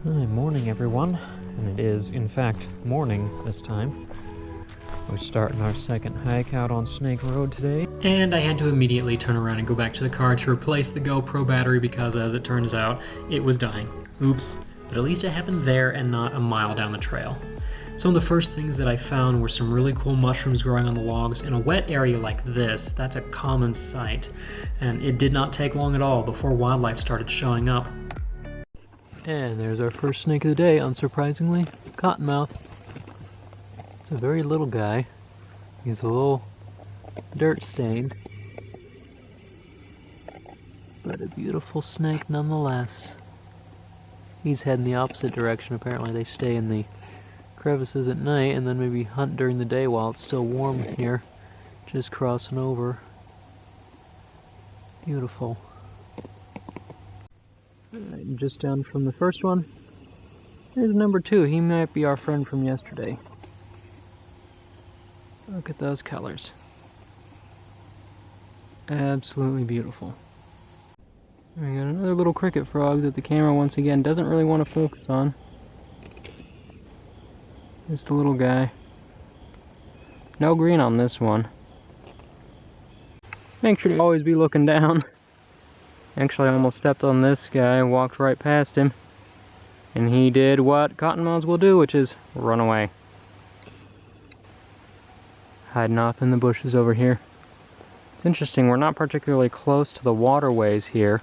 Hi, morning everyone, and it is in fact morning this time. We're starting our second hike out on Snake Road today. And I had to immediately turn around and go back to the car to replace the GoPro battery because, as it turns out, it was dying. Oops, but at least it happened there and not a mile down the trail. Some of the first things that I found were some really cool mushrooms growing on the logs. In a wet area like this, that's a common sight, and it did not take long at all before wildlife started showing up. And there's our first snake of the day, unsurprisingly, cottonmouth. It's a very little guy. He's a little dirt stained, but a beautiful snake nonetheless. He's heading the opposite direction. Apparently they stay in the crevices at night and then maybe hunt during the day while it's still warm here, just crossing over. Beautiful. Alright, just down from the first one, there's number 2. He might be our friend from yesterday. Look at those colors. Absolutely beautiful. We got another little cricket frog that the camera once again doesn't really want to focus on. Just a little guy. No green on this one. Make sure to always be looking down. Actually, I almost stepped on this guy, walked right past him, and he did what cottonmouths will do, which is run away. Hiding off in the bushes over here. It's interesting, we're not particularly close to the waterways here,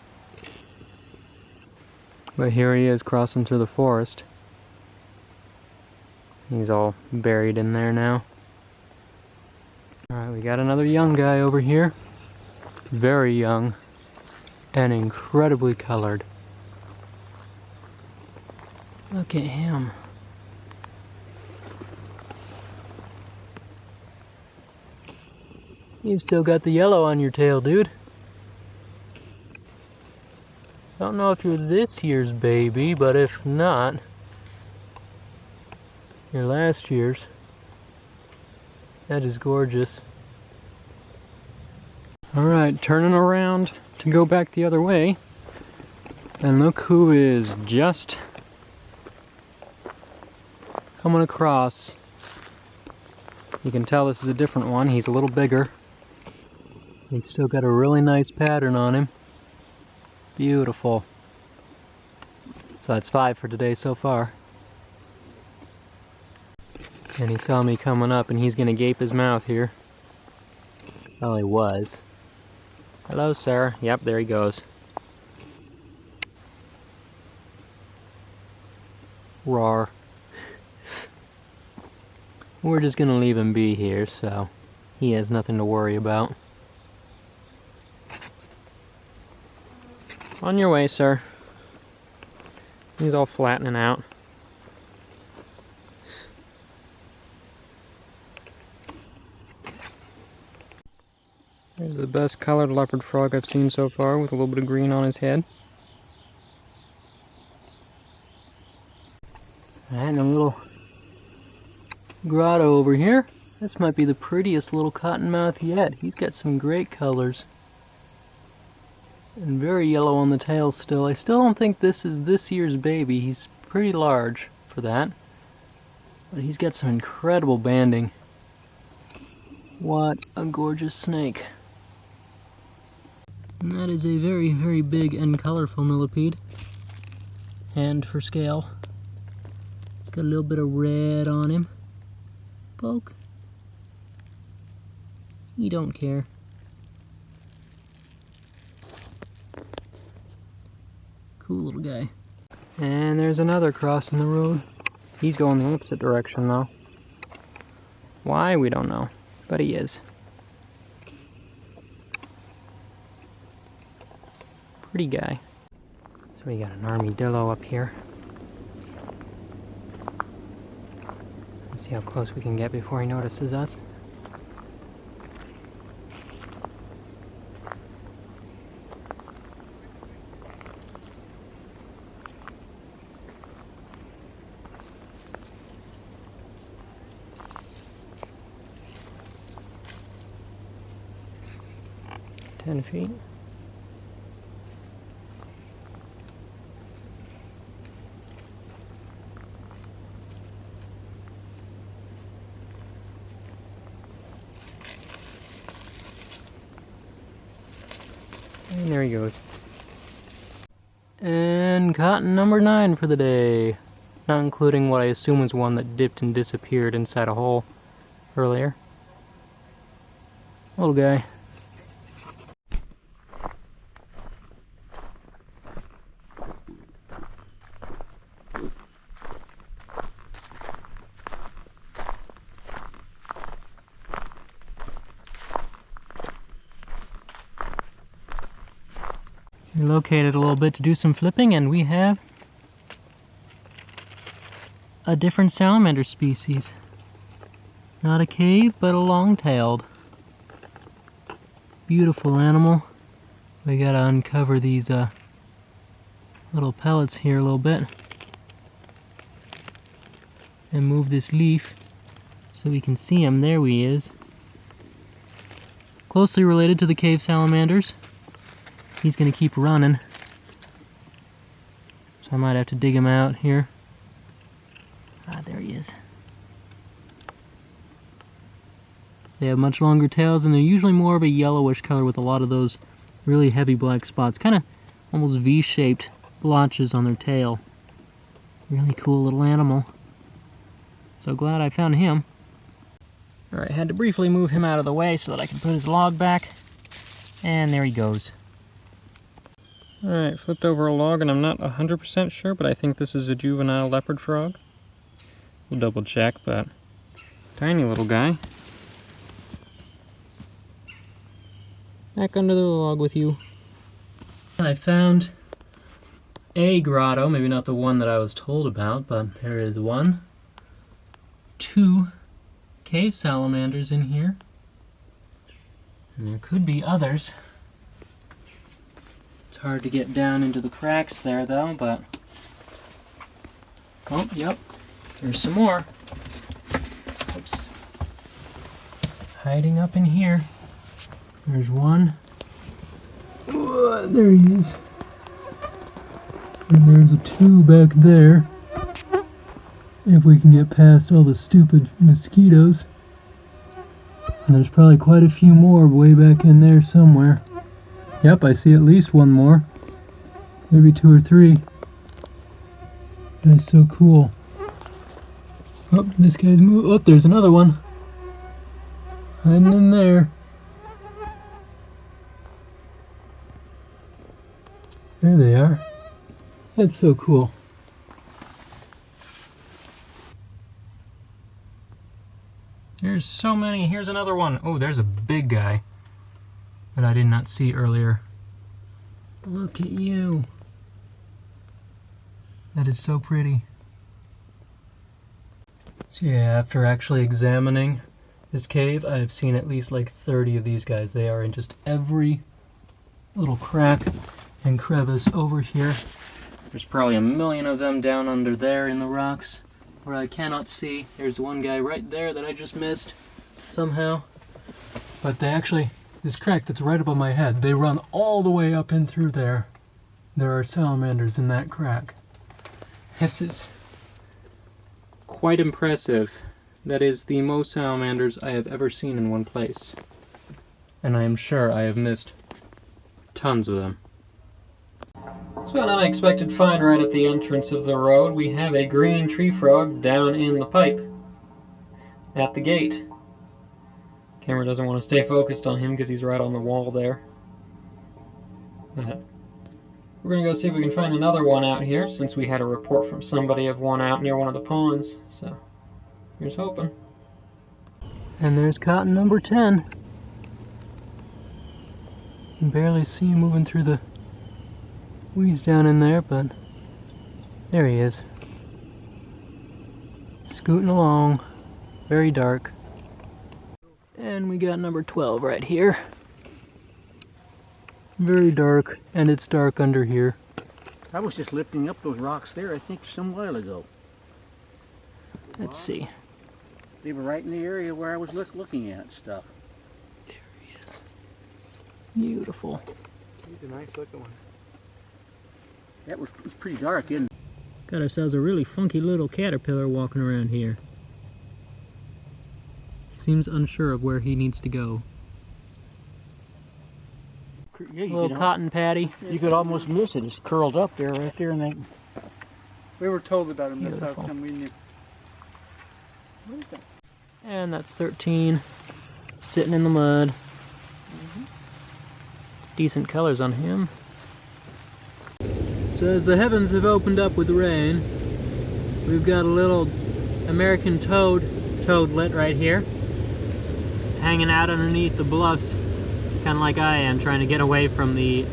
but here he is crossing through the forest. He's all buried in there now. Alright, we got another young guy over here. Very young. And incredibly colored. Look at him. You've still got the yellow on your tail, dude. Don't know if you're this year's baby, but if not, you're last year's. That is gorgeous. Alright, turning around to go back the other way, and look who is just coming across. You can tell this is a different one. He's a little bigger. He's still got a really nice pattern on him. Beautiful. So that's 5 for today so far. And he saw me coming up and he's gonna gape his mouth here. Well, he was. Hello, sir. Yep, there he goes. Roar. We're just gonna leave him be here, so he has nothing to worry about. On your way, sir. He's all flattening out. There's the best colored leopard frog I've seen so far, with a little bit of green on his head. And a little grotto over here. This might be the prettiest little cottonmouth yet. He's got some great colors. And very yellow on the tail still. I still don't think this is this year's baby. He's pretty large for that. But he's got some incredible banding. What a gorgeous snake. And that is a very, very big and colorful millipede. And for scale. Got a little bit of red on him. Poke. He don't care. Cool little guy. And there's another crossing the road. He's going the opposite direction though. Why, we don't know. But he is. Pretty guy. So we got an armadillo up here. Let's see how close we can get before he notices us. $10 feet. And there he goes. And cotton number 9 for the day. Not including what I assume was one that dipped and disappeared inside a hole earlier. Little guy. Relocated a little bit to do some flipping, and we have a different salamander species. Not a cave, but a long-tailed. Beautiful animal. We gotta uncover these little pellets here a little bit and move this leaf so we can see him. There he is. Closely related to the cave salamanders. He's gonna keep running, so I might have to dig him out here. Ah, there he is. They have much longer tails, and they're usually more of a yellowish color with a lot of those really heavy black spots, kind of almost V-shaped blotches on their tail. Really cool little animal. So glad I found him. Alright, had to briefly move him out of the way so that I can put his log back. And there he goes. Alright, flipped over a log, and I'm not 100% sure, but I think this is a juvenile leopard frog. We'll double check, but tiny little guy. Back under the log with you. I found a grotto, maybe not the one that I was told about, but there is 1, 2 cave salamanders in here. And there could be others. It's hard to get down into the cracks there though, but... Oh, yep. There's some more. Oops. Hiding up in here. There's 1. Ooh, there he is. And there's a 2 back there. If we can get past all the stupid mosquitoes. And there's probably quite a few more way back in there somewhere. Yep, I see at least 1 more. Maybe 2 or 3. That's so cool. Oh, this guy's moving. Oh, there's another one. Hiding in there. There they are. That's so cool. There's so many. Here's another one. Oh, there's a big guy that I did not see earlier. Look at you. That is so pretty. So yeah, after actually examining this cave, I have seen at least like 30 of these guys. They are in just every little crack and crevice over here. There's probably 1,000,000 of them down under there in the rocks where I cannot see. There's one guy right there that I just missed somehow. But they actually, this crack that's right above my head, they run all the way up in through there. There are salamanders in that crack. This is quite impressive. That is the most salamanders I have ever seen in one place. And I am sure I have missed tons of them. So an unexpected find right at the entrance of the road. We have a green tree frog down in the pipe at the gate. Camera doesn't want to stay focused on him because he's right on the wall there. But we're going to go see if we can find another one out here, since we had a report from somebody of one out near one of the ponds. So here's hoping. And there's cotton number 10. You can barely see him moving through the weeds down in there, but there he is. Scooting along. Very dark. And we got number 12 right here. Very dark, and it's dark under here. I was just lifting up those rocks there, I think, some while ago. Let's see. They were right in the area where I was looking at stuff. There he is. Beautiful. He's a nice looking one. That was pretty dark, isn't it? Got ourselves a really funky little caterpillar walking around here. Seems unsure of where he needs to go. Yeah, you little could, cotton patty. you could almost miss it. It's curled up there, right there, and they. We were told about them. That's Beautiful. how come we knew. What is that? And that's 13, sitting in the mud. Decent colors on him. So as the heavens have opened up with rain, we've got a little American toadlet right here, hanging out underneath the bluffs, kind of like I am, trying to get away from the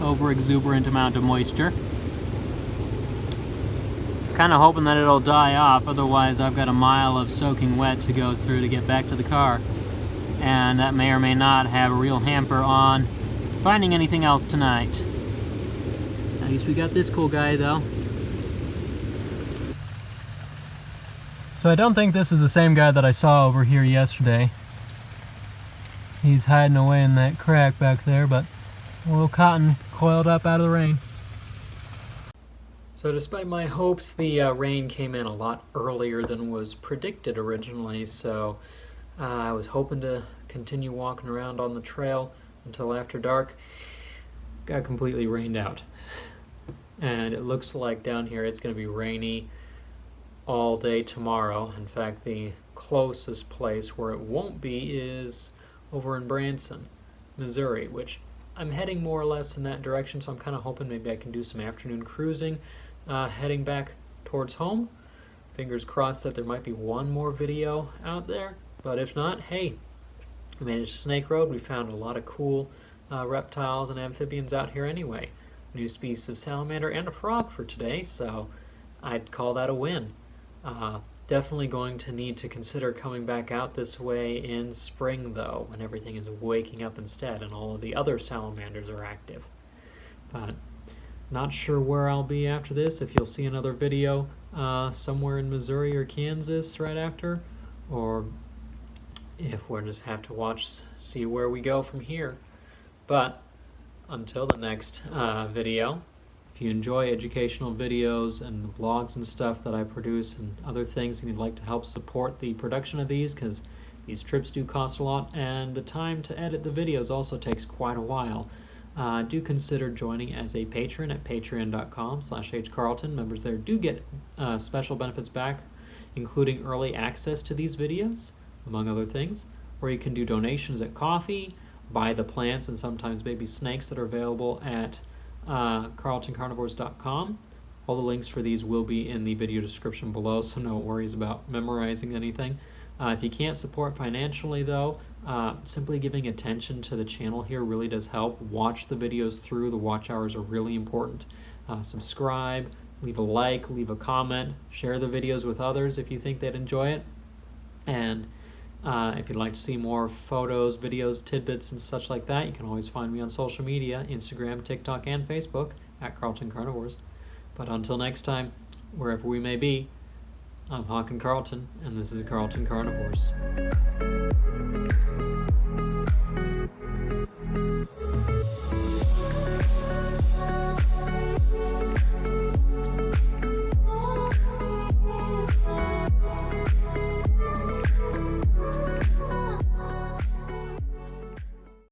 over-exuberant amount of moisture. Kind of hoping that it'll die off, otherwise I've got a mile of soaking wet to go through to get back to the car. And that may or may not have a real hamper on finding anything else tonight. At least we got this cool guy though. So I don't think this is the same guy that I saw over here yesterday. He's hiding away in that crack back there, but a little cotton coiled up out of the rain. So despite my hopes, the rain came in a lot earlier than was predicted originally, so I was hoping to continue walking around on the trail until after dark. Got completely rained out. And it looks like down here it's going to be rainy all day tomorrow. In fact, the closest place where it won't be is over in Branson, Missouri, which I'm heading more or less in that direction, so I'm kind of hoping maybe I can do some afternoon cruising heading back towards home. Fingers crossed that there might be one more video out there, but if not, hey, we made it to Snake Road. We found a lot of cool reptiles and amphibians out here anyway. New species of salamander and a frog for today, so I'd call that a win. Definitely going to need to consider coming back out this way in spring though, when everything is waking up instead and all of the other salamanders are active. But not sure where I'll be after this, if you'll see another video somewhere in Missouri or Kansas right after, or if we'll just have to watch, see where we go from here. But until the next video, if you enjoy educational videos and the blogs and stuff that I produce and other things, and you'd like to help support the production of these, because these trips do cost a lot and the time to edit the videos also takes quite a while, do consider joining as a patron at patreon.com/hcarlton. Members there do get special benefits back, including early access to these videos, among other things, or you can do donations at coffee, buy the plants and sometimes baby snakes that are available at carltoncarnivores.com. All the links for these will be in the video description below, so no worries about memorizing anything. If you can't support financially though, simply giving attention to the channel here really does help. Watch the videos through. The watch hours are really important. Subscribe, leave a like, leave a comment, share the videos with others if you think they'd enjoy it. And if you'd like to see more photos, videos, tidbits, and such like that, you can always find me on social media, Instagram, TikTok, and Facebook at Carlton Carnivores. But until next time, wherever we may be, I'm Hawk and Carlton, and this is Carlton Carnivores.